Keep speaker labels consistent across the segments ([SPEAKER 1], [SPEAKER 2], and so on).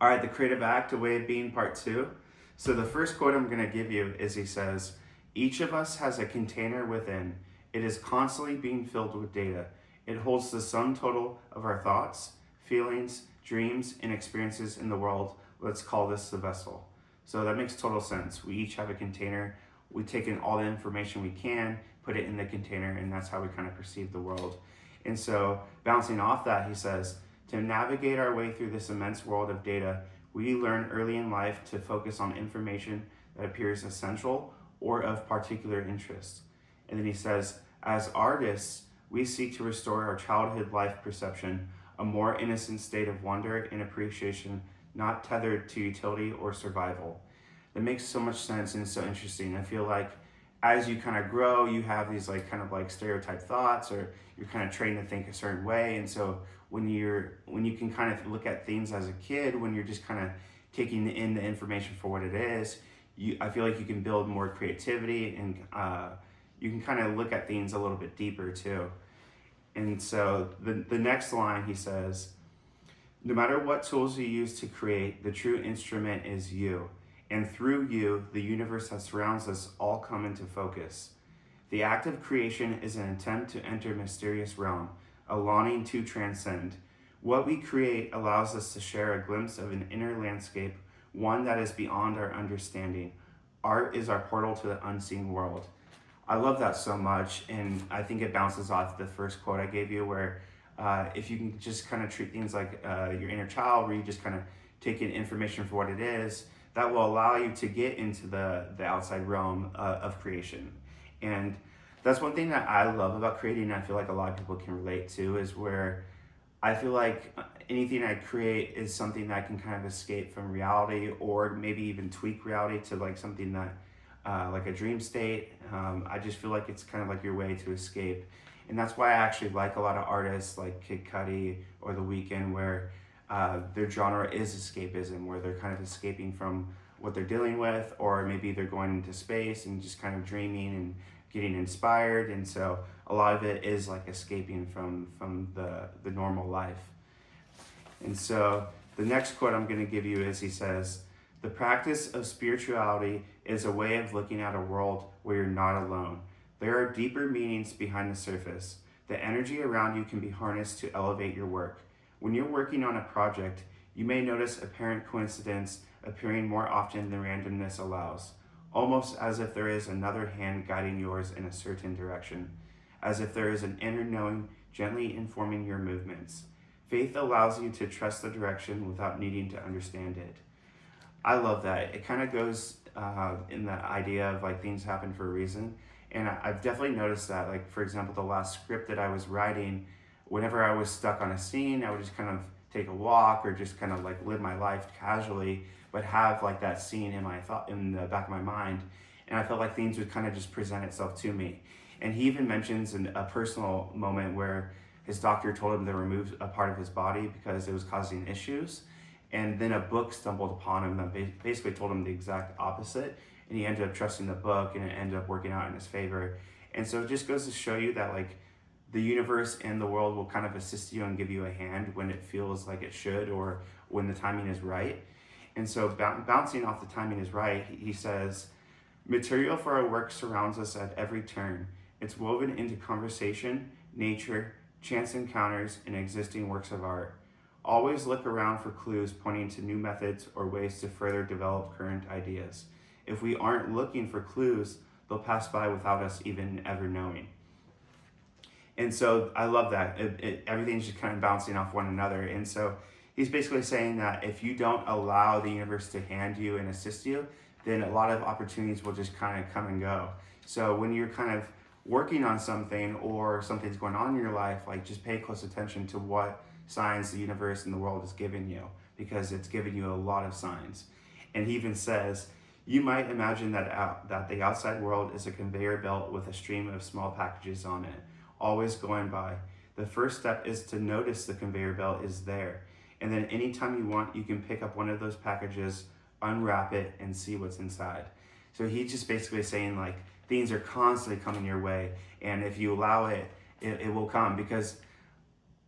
[SPEAKER 1] All right, the creative act, a way of being, part two. So the first quote I'm going to give you is he says, "Each of us has a container within. It is constantly being filled with data. It holds the sum total of our thoughts, feelings, dreams, and experiences in the world. Let's call this the vessel." So that makes total sense. We each have a container. We take in all the information we can, put it in the container, and that's how we kind of perceive the world. And so, bouncing off that, he says, to navigate our way through this immense world of data, we learn early in life to focus on information that appears essential or of particular interest. And then he says, as artists, we seek to restore our childhood life perception, a more innocent state of wonder and appreciation, not tethered to utility or survival. That makes so much sense and it's so interesting. I feel like as you kind of grow, you have these like kind of like stereotype thoughts, or you're kind of trained to think a certain way. And so when you can kind of look at things as a kid, when you're just kind of taking in the information for what it is, I feel like you can build more creativity, and you can kind of look at things a little bit deeper too. And so the next line he says, no matter what tools you use to create, the true instrument is you. And through you, the universe that surrounds us all come into focus. The act of creation is an attempt to enter a mysterious realm, a longing to transcend. What we create allows us to share a glimpse of an inner landscape, one that is beyond our understanding. Art is our portal to the unseen world. I love that so much, and I think it bounces off the first quote I gave you, where if you can just kind of treat things like your inner child, where you just kind of take in information for what it is, that will allow you to get into the outside realm of creation. And that's one thing that I love about creating, and I feel like a lot of people can relate to, is where I feel like anything I create is something that can kind of escape from reality, or maybe even tweak reality to like something that, like a dream state. I just feel like it's kind of like your way to escape. And that's why I actually like a lot of artists like Kid Cudi or The Weeknd, where their genre is escapism, where they're kind of escaping from what they're dealing with, or maybe they're going into space and just kind of dreaming and getting inspired. And so a lot of it is like escaping from the normal life. And so the next quote I'm going to give you is he says, the practice of spirituality is a way of looking at a world where you're not alone. There are deeper meanings behind the surface. The energy around you can be harnessed to elevate your work. When you're working on a project, you may notice apparent coincidence appearing more often than randomness allows, almost as if there is another hand guiding yours in a certain direction, as if there is an inner knowing gently informing your movements. Faith allows you to trust the direction without needing to understand it. I love that. It kind of goes in the idea of like things happen for a reason. And I've definitely noticed that, like, for example, the last script that I was writing, whenever I was stuck on a scene, I would just kind of take a walk or just kind of like live my life casually, but have like that scene in the back of my mind. And I felt like things would kind of just present itself to me. And he even mentions a personal moment where his doctor told him to remove a part of his body because it was causing issues. And then a book stumbled upon him that basically told him the exact opposite. And he ended up trusting the book, and it ended up working out in his favor. And so it just goes to show you that like the universe and the world will kind of assist you and give you a hand when it feels like it should, or when the timing is right. And so bouncing off the timing is right, he says, material for our work surrounds us at every turn. It's woven into conversation, nature, chance encounters, and existing works of art. Always look around for clues pointing to new methods or ways to further develop current ideas. If we aren't looking for clues, they'll pass by without us even ever knowing. And so I love that. Everything's just kind of bouncing off one another. And so he's basically saying that if you don't allow the universe to hand you and assist you, then a lot of opportunities will just kind of come and go. So when you're kind of working on something, or something's going on in your life, like just pay close attention to what signs the universe and the world is giving you, because it's giving you a lot of signs. And he even says, you might imagine that the outside world is a conveyor belt with a stream of small packages on it, always going by. The first step is to notice the conveyor belt is there. And then anytime you want, you can pick up one of those packages, unwrap it, and see what's inside. So he's just basically saying like things are constantly coming your way. And if you allow it, it will come. Because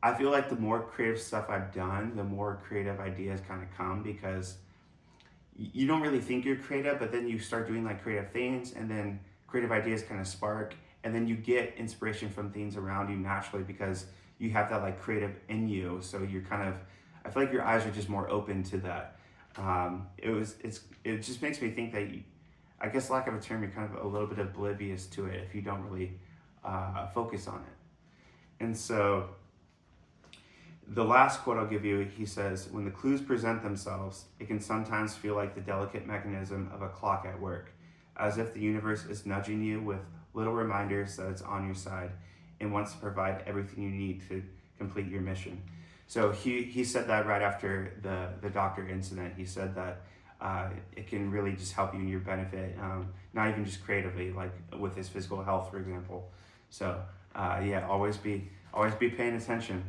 [SPEAKER 1] I feel like the more creative stuff I've done, the more creative ideas kind of come, because you don't really think you're creative, but then you start doing like creative things, and then creative ideas kind of spark, and then you get inspiration from things around you naturally because you have that like creative in you. So you're kind of, I feel like your eyes are just more open to that. It just makes me think that I guess lack of a term, you're kind of a little bit oblivious to it if you don't really focus on it. And so the last quote I'll give you, he says, when the clues present themselves, it can sometimes feel like the delicate mechanism of a clock at work, as if the universe is nudging you with little reminders that it's on your side and wants to provide everything you need to complete your mission. So he said that right after the doctor incident. He said that it can really just help you in your benefit, not even just creatively, like with his physical health, for example. So yeah, always be paying attention.